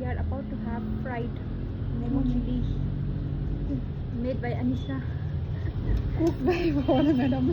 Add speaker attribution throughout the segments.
Speaker 1: are about to have fried momo chili made by Anisha.
Speaker 2: Cook भाइ भयो madam
Speaker 1: म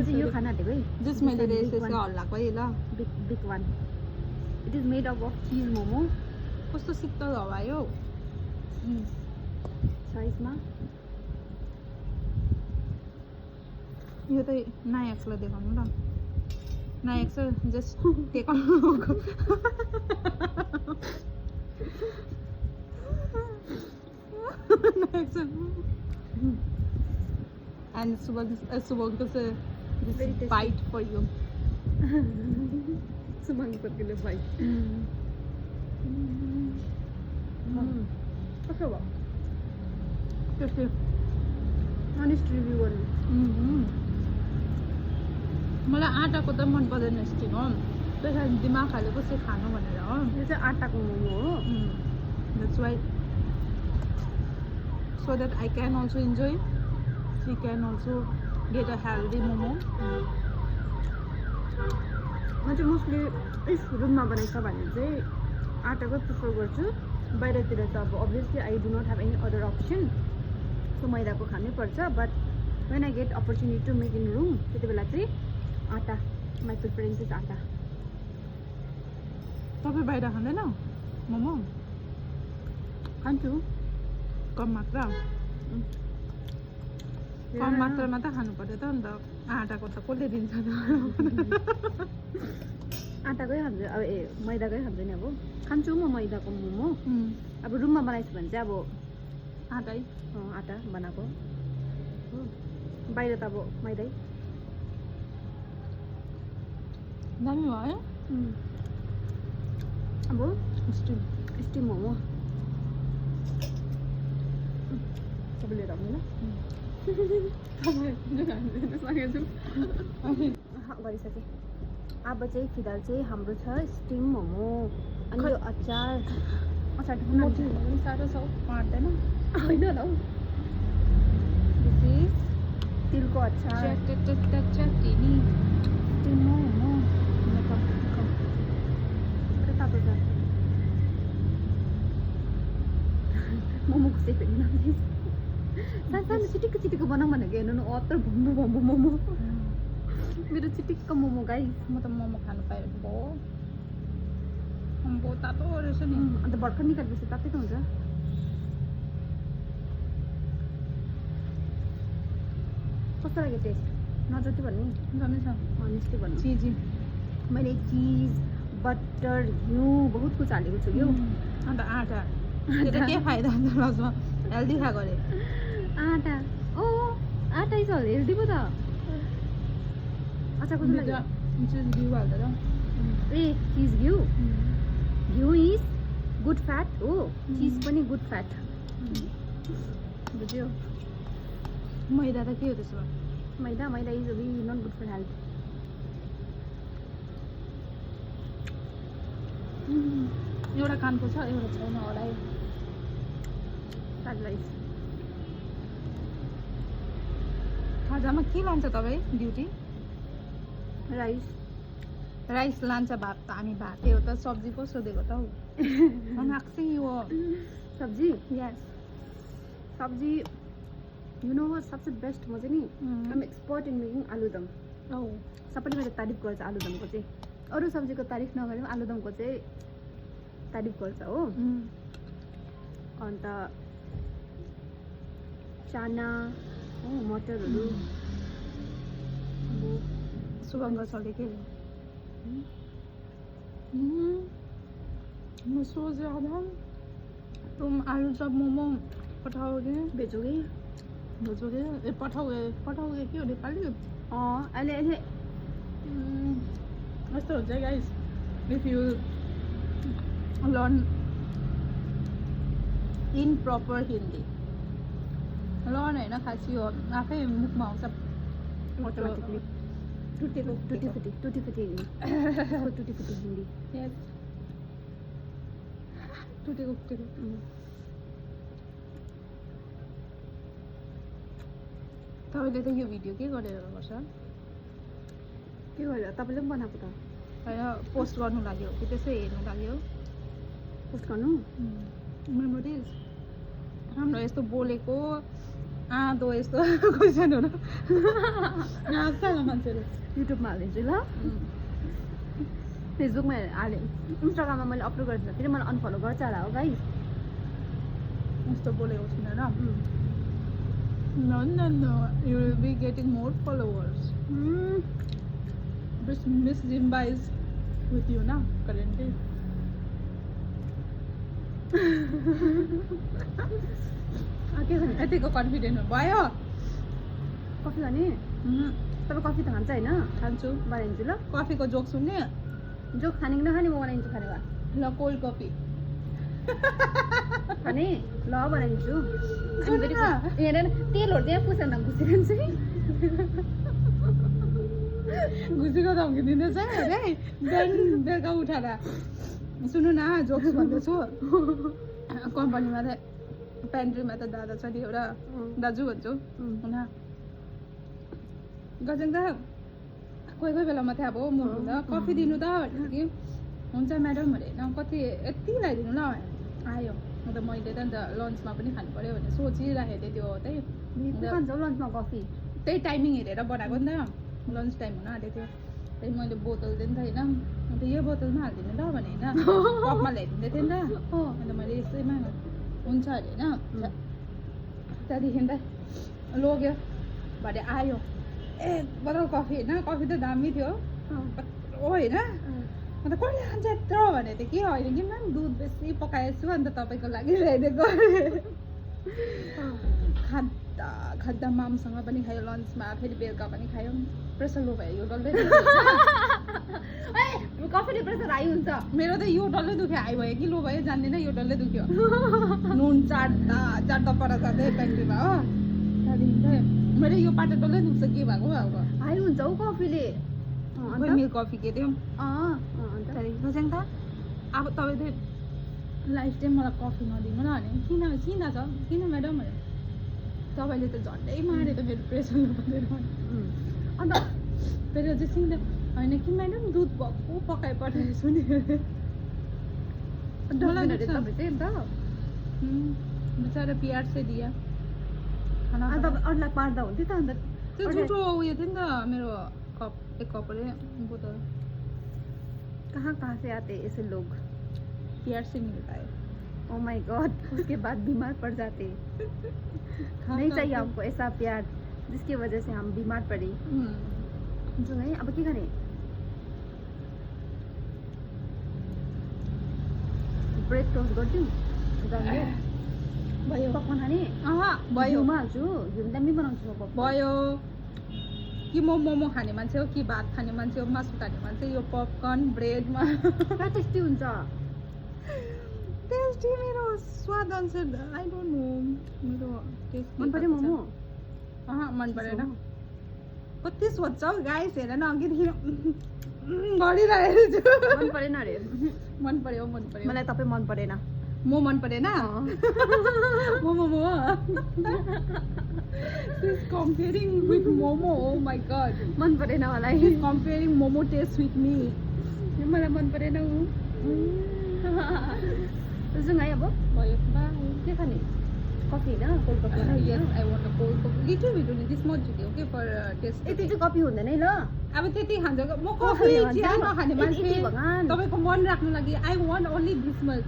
Speaker 1: चाहिँ यो खाना आँटेको है.
Speaker 2: जस मैले यसको हल्लाको है ल
Speaker 1: Big one. It is made up of cheese momo.
Speaker 2: कस्तो शीतल हावा यो
Speaker 1: Cheese size मा.
Speaker 2: यो त नायकलाई देखाउनु ल नायक सर जस्ट टेक अन नायक sir and Subhang says this
Speaker 1: Very tasty.
Speaker 2: bite for you.
Speaker 1: Subhang sir के लिए भाइ. कस्तो भयो?
Speaker 2: Tasty.
Speaker 1: Honest review गर्नु.
Speaker 2: मलाई आटाको त मन पर्दैन स्टिम हो त्यसैले दिमाग हाले कसरी खानु भनेर हो
Speaker 1: यो चाहिँ आटाको मोमो हो.
Speaker 2: That's why so that I can also enjoy she can also get a healthy momo.
Speaker 1: म चाहिँ मोस्टली इफ रुममा बनाइछ भने चाहिँ आटाकै प्रिफर गर्छु. बाहिरतिर त अब obviously I do not have any other option so मैदाको खानै पर्छ. But when I get opportunity to make in room त्यति बेला चाहिँ आटा माई प्रिफरेन्स इज आटा.
Speaker 2: तपाईँ बाहिर खाँदैन मोमो
Speaker 1: खान्छु.
Speaker 2: कम मात्रा कम मात्रामा त खानु पर्यो त अन्त आटाको त कसले दिन्छ त
Speaker 1: आटाकै खान्छ अब मैदाकै खान्छ नि. अब खान्छु म मैदाको मोमो. अब रुममा बनाइछु भने चाहिँ अब
Speaker 2: आटै
Speaker 1: आटा बनाएको हो. बाहिर त अब मैदै.
Speaker 2: दामी भयो है
Speaker 1: अब
Speaker 2: स्टिम
Speaker 1: स्टिम मोमो तपाईँले राख्नु ल. गरिसकेँ. अब चाहिँ फिलहाल चाहिँ हाम्रो छ स्टिम मोमो अनि यो अचार अचार
Speaker 2: साह्रो छ पार्दैन
Speaker 1: होइन होला हौ. दिस इज तिलको अचार
Speaker 2: चटनी
Speaker 1: स्टिम मोमो. तातो छ मोमोको सेप हेर्नु सानो चिटिक्क चिटिक्क बनाऊँ भनेको हेर्नु न अत्तर भम्बु भम्बु मोमो. मेरो चिटिक्क मोमो गाई.
Speaker 2: म त मोमो खानु पाएँ भयो अम्बो तातो रहेछ नि
Speaker 1: अन्त भर्खर निकालेपछि तातै त हुन्छ. कस्तो लाग्यो टेस्ट? नजति भन्नु
Speaker 2: जाने छ
Speaker 1: अनेस्टली भन्नु.
Speaker 2: चिजी
Speaker 1: मैले चिज बटर घिउ बहुत कुछ हालेको छु. यो
Speaker 2: अन्त आटा त्यो के फाइदा हुन्छ लजमा हेल्दी खाएको अरे
Speaker 1: आटा ओ आटा इज हेल्दी पो त. अच्छा कस्तो लाग्यो?
Speaker 2: चिज घिउ हाल्दा
Speaker 1: ए चिज घिउ घिउ इज गुड फ्याट हो. चिज पनि गुड फ्याट. बुझ्यो?
Speaker 2: मैदा त के हो त्यसो भए
Speaker 1: maida is not good for health.
Speaker 2: एउटा कानको छ एउटा छैन होला है
Speaker 1: फ्राइड राइस.
Speaker 2: खाजामा के लान्छ तपाईँ ड्युटी
Speaker 1: राइस
Speaker 2: राइस लान्छ भात त हामी भातै हो त सब्जी को सोधेको त हौ नाक्सी हो
Speaker 1: सब्जी
Speaker 2: यस
Speaker 1: सब्जी यु नो वाट सबसे बेस्ट म चाहिँ नि आइम एक्सपर्ट इन मेकिङ आलुदम.
Speaker 2: औ
Speaker 1: सबैले मेरो तारिफ गर्छ आलुदमको चाहिँ. अरू सब्जीको तारिफ नगरे पनि आलुदमको चाहिँ तारिफ गर्छ हो. अन्त चाना हो मटरहरू
Speaker 2: सुगन्ध चले के मैं सोच रहा था तुम आलू चप मोमो पठाओगे
Speaker 1: भेजोगे
Speaker 2: भेजोगे ए पठाओगे के हो नेपाली
Speaker 1: अहिले
Speaker 2: यस्तो हुन्छ guys if you learn in proper Hindi learn होइन खास यो आफै मुखमा आउँछ
Speaker 1: अटोमेटिकली. टुटी फुटी हिन्दी.
Speaker 2: Yes. टुटेको तपाईँले त यो भिडियो के गरेर गर्छ
Speaker 1: के गरेर तपाईँले पनि बनाएको त
Speaker 2: होइन पोस्ट गर्नु लाग्यो कि त्यसै हेर्नु लाग्यो
Speaker 1: पोस्ट गर्नु
Speaker 2: मेमोरिज हाम्रो यस्तो बोलेको आदो यस्तो क्वेसनहरू हाँस्छ होला मान्छेहरू
Speaker 1: युट्युबमा हालिदिन्छु ल फेसबुकमा हालेँ इन्स्टाग्राममा मैले अपलोड गरिदिँदा फेरि मलाई अनफलो गर्छ होला हो गाइस
Speaker 2: यस्तो बोलेको सुनेर No, no, no. You will be getting more followers. Miss Zimba is with you now, currently.
Speaker 1: के खाने
Speaker 2: यतिको कन्फिडेन्ट भयो
Speaker 1: कफी खाने तपाईँ कफी त खान्छ होइन
Speaker 2: खान्छु
Speaker 1: बनाइदिन्छु ल
Speaker 2: कफीको जोक सुन्ने
Speaker 1: जो खाने कि नखाने म बनाइदिन्छु खाने भए
Speaker 2: ल कोल्ड कफी
Speaker 1: खाने ल बनाइदिन्छु
Speaker 2: सुन न।
Speaker 1: हेरेर तेलहरू त्यहाँ पुसेर घुसिरहन्छ कि
Speaker 2: घुसीको धम्की दिँदैछ अरे बिहान बेलुका उठाएर सुन्नु न जोक्स भन्दैछु कम्पनीमा त पेन्ट्रीमा त दादा छ नि एउटा दाजु भन्छु होइन गजन त कोही कोही बेला मात्रै अब म हुँदा कफी दिनु त भनेको कि हुन्छ म्याडम अरे होइन कति यति लगाइदिनु ल आयो अन्त मैले त अन्त लन्चमा पनि खानु पऱ्यो भनेर सोचिराखेको थिएँ त्यो त्यही
Speaker 1: खान्छ लन्चमा कफी
Speaker 2: त्यही टाइमिङ हेरेर बनाएको नि त लन्च टाइम हुन आँटेको थियो त्यही मैले बोतल दिएँ नि त होइन अन्त यो बोतलमा हालिदिनु ल भने होइन कपमा ल्याइदिँदै थिएँ नि त अन्त मैले यसैमा हुन्छ अरे होइन त्यहाँदेखि त लग्यो भरे आयो ए बोतल कफी होइन कफी त दामी थियो हो होइन अन्त कहिले खान्छ यत्रो भनेको थिएँ कि होइन कि म्याम दुध बेसी पकाएछु अन्त तपाईँको लागि ल्याइदिएको खाँदा खाँदा मामसँग पनि खायो लन्चमा फेरि बेलुका पनि खायो प्रेसर लो भयो यो डल्लै
Speaker 1: कफीले प्रेसर हाई हुन्छ
Speaker 2: मेरो त यो डल्लै दुख्यो हाई भयो कि लो भयो जान्दिनँ यो डल्लै दुख्यो नुन चाट्दा पर जाँदै पेन्ट्रीमा हो त्यहाँदेखि चाहिँ मेरो यो पाटा डल्लै दुख्छ के भएको अब
Speaker 1: हाई हुन्छ हौ कफीले
Speaker 2: मिल्क कफी के थियो
Speaker 1: अन्त
Speaker 2: त्यहाँदेखि सोचेँ त अब तपाईँ चाहिँ लाइफ टाइम मलाई कफी नदिनु ल भने किन किन छ किन म्याडम भने तपाईँले त झन्डै माऱ्यो त मेरो प्रेसर लो भनेर
Speaker 1: अन्त
Speaker 2: फेरि चाहिँ सिङ्दा होइन कि म्याडम दुध भक्कु पकाइ पठाएछु नि
Speaker 1: तपाईँ चाहिँ अन्त
Speaker 2: बिचरा प्यार चाहिँ दिया खाना
Speaker 1: तपाईँ अरूलाई पार्दा हुन्थ्यो त अन्त
Speaker 2: त्यो झुटो उयो थियो नि त मेरो कप एक कप अरे बोतल
Speaker 1: कहाँ से आते ऐसे लोग
Speaker 2: प्यार से मिलता है
Speaker 1: ओ माय गॉड उसके बाद बीमार पड़ जाते नहीं चाहिए हमको ऐसा प्यार जिसकी वजह से हम बीमार पड़े जो है अब के खाने ब्रेड टोस्ट गर्छौँ भयो पकवान खाने
Speaker 2: भयो
Speaker 1: घिउमा हाल्छु घिउ दामी बनाउँछु म पकवान
Speaker 2: भयो कि म मोमो खाने मान्छे हो कि भात खाने मान्छे हो मासु खाने मान्छे यो पपकर्न ब्रेडमा
Speaker 1: पुरा टेस्टी हुन्छ
Speaker 2: टेस्टी मेरो स्वाद अनुसार आई डोन्ट नो मेरो टेस्ट
Speaker 1: मन पर्यो मोमो
Speaker 2: मन परेन कति सोध्छ हौ गाइस हेर न अघिदेखि गरिरहेको छु
Speaker 1: मन परेन अरे
Speaker 2: मन पर्यो
Speaker 1: मलाई तपाईँ मन परेन
Speaker 2: म मन परेन momo She's comparing with Momo. Oh my god.
Speaker 1: मन परेन मलाई
Speaker 2: She's comparing Momo taste with me.
Speaker 1: मलाई मन परेन ऊ जाउँ है अब
Speaker 2: भयो बाई
Speaker 1: के खाने कफी होइन cold coffee
Speaker 2: Yes, I want a cold coffee. Little bit only, this much okay for taste.
Speaker 1: यति चाहिँ कफी हुँदैन है ल
Speaker 2: अब त्यति खान्छ म कफी चिया नखाने मान्छे
Speaker 1: भगवान
Speaker 2: तपाईँको मन राख्नु लागि I want only this much.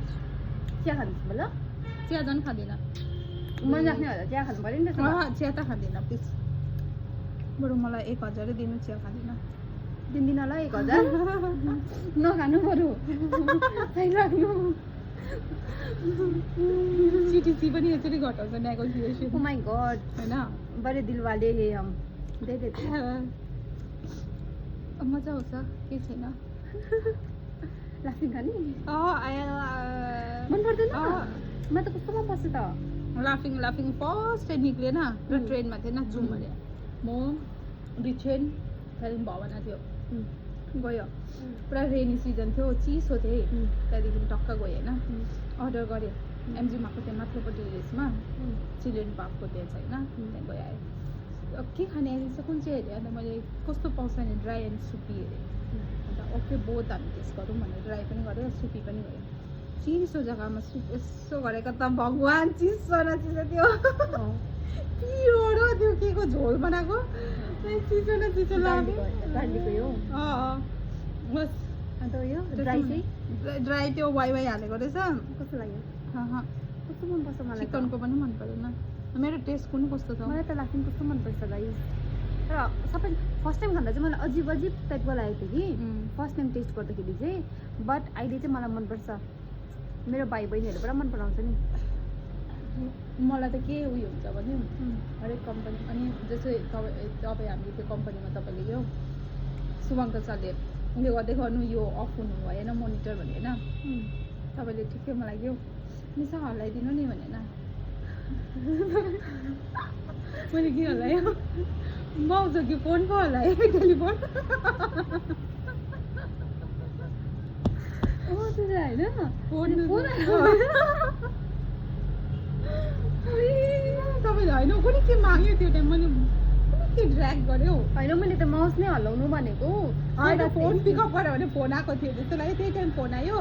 Speaker 1: चिया खानु ल
Speaker 2: चिया झन् खाँदिनँ
Speaker 1: मन राख्ने होला चिया खानु पऱ्यो नि त
Speaker 2: चिया त खाँदिनँ प्लिज बरु मलाई 1000 दिनु चिया खाँदिनँ
Speaker 1: दिन्दिनँ ल 1000 नखानु बरु राख्नु
Speaker 2: सिटिसी पनि यसरी घटाउँछ नेगोसिएसन
Speaker 1: ओ माय गॉड
Speaker 2: हैन
Speaker 1: बड़े दिल वाले हैं हम दे देते
Speaker 2: मजा आउँछ के छैन
Speaker 1: लाफिङ खाने
Speaker 2: मन
Speaker 1: पर्दैन म त कस्तो मन पर्छ त
Speaker 2: लाफिङ फर्स्ट निक्लेन र ट्रेनमा थिएन जाउँ भने म रिचेन त्यहाँदेखि भवना थियो गयो पुरा रेनी सिजन थियो चिसो थियो त्यहाँदेखि टक्क गयो होइन अर्डर गरेँ एमजी माको त्यहाँ माथिल्लोपट्टि रेसमा चिल्ड्रेन पार्कको त्यहाँ छैन त्यहाँ गयो आयो के खाने आइदिन्छ कुन चाहिँ हेरेँ अन्त मैले कस्तो पाउँछ भने ड्राई एन्ड सुपी हेरेँ अन्त ओके बोथ हामी टेस्ट गरौँ भनेर ड्राई पनि गरेँ सुपी पनि गरेँ चिसो जग्गामा यसो गरेको त भगवान् चिसो न चिसो त्यो पिरो र त्यो के को झोल बनाएको चिसो न चिसो लाग्यो
Speaker 1: गार्लिकको यो
Speaker 2: बस
Speaker 1: अन्त यो ड्राई चाहिँ
Speaker 2: ड्राई त्यो वाइ हालेको रहेछ
Speaker 1: कस्तो लाग्यो
Speaker 2: अहँ,
Speaker 1: कस्तो मनपर्छ मलाई त।
Speaker 2: चिकनको पनि मन परेन मेरो टेस्ट कुन कस्तो छ
Speaker 1: मलाई त लाफिङ कस्तो मनपर्छ गाइस तर सबै फर्स्ट टाइम खाँदा चाहिँ मलाई अजिब अजिब टाइपको लागेको थियो कि फर्स्ट टाइम टेस्ट गर्दाखेरि चाहिँ बट अहिले चाहिँ मलाई मनपर्छ मेरो भाइ बहिनीहरू पुरा मन पराउँछ नि
Speaker 2: मलाई त के उयो हुन्छ भने हरेक कम्पनी अनि जस्तै तपाईँ हामीले त्यो कम्पनीमा तपाईँले यो शुभङ्कर सरले उयो गर्दै गर्नु यो अफ हुनु भएन मोनिटर भने होइन तपाईँले ठिकै मलाई यो निसा हल्लाइदिनु नि भनेन मैले के हल्लायो बाउज कि फोन पो हल्लायो टेलिफोन होइन तपाईँले होइन कुनै के माग्यो त्यो टाइम मैले कुनै के ड्र्याग गऱ्यो
Speaker 1: होइन मैले त माउस नै हल्लाउनु भनेको
Speaker 2: होइन फोन पिकअप गऱ्यो भने फोन आएको थियो जस्तो लाग्यो त्यही टाइम फोन आयो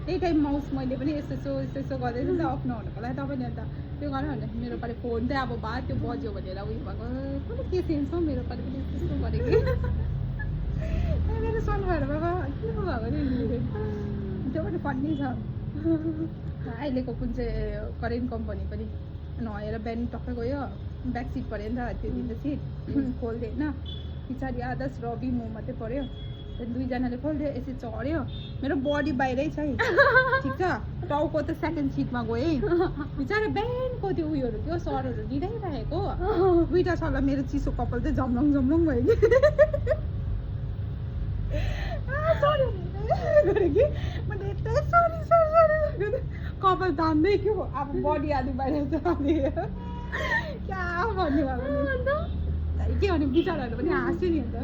Speaker 2: त्यही टाइम माउस मैले पनि यस्तो यस्तो गर्दै थिएँ नि त अफ नहुनुको लागि तपाईँले अन्त त्यो गरेर भने मेरो पालि फोन चाहिँ अब भए त्यो बज्यो भनेर उयो भएको कुनै के सेन्स हो मेरो पालि पनि यस्तो गरेको मेरो सन भएर भएको किन भएको नि त्यो पनि फन्नी छ अहिलेको कुन चाहिँ करेन्ट कम्पनी पनि नहेर बिहान टक्कै गयो ब्याक सिट पऱ्यो नि त त्यो दिन त सिट खोल्दै होइन पछाडि आदर्श रवि म मात्रै पऱ्यो त्यहाँदेखि दुईजनाले खोलिदियो यसरी चढ्यो मेरो बडी बाहिरै छ है ठिक छ टाउको त सेकेन्ड सिटमा गयो है बिचरा बिहानको त्यो उयोहरू त्यो सरहरू दिइरहेको दुइटा सरलाई मेरो चिसो कपाल चाहिँ झम्लङ झम्लङ भयो कि सरी गरेँ कि मैले यतै सरी सरी कपाल तान्दै के हो अब बडी आदि बाहिर छ क्या भन्नु भएको के भने बिचराहरू पनि हाँस्यो नि अन्त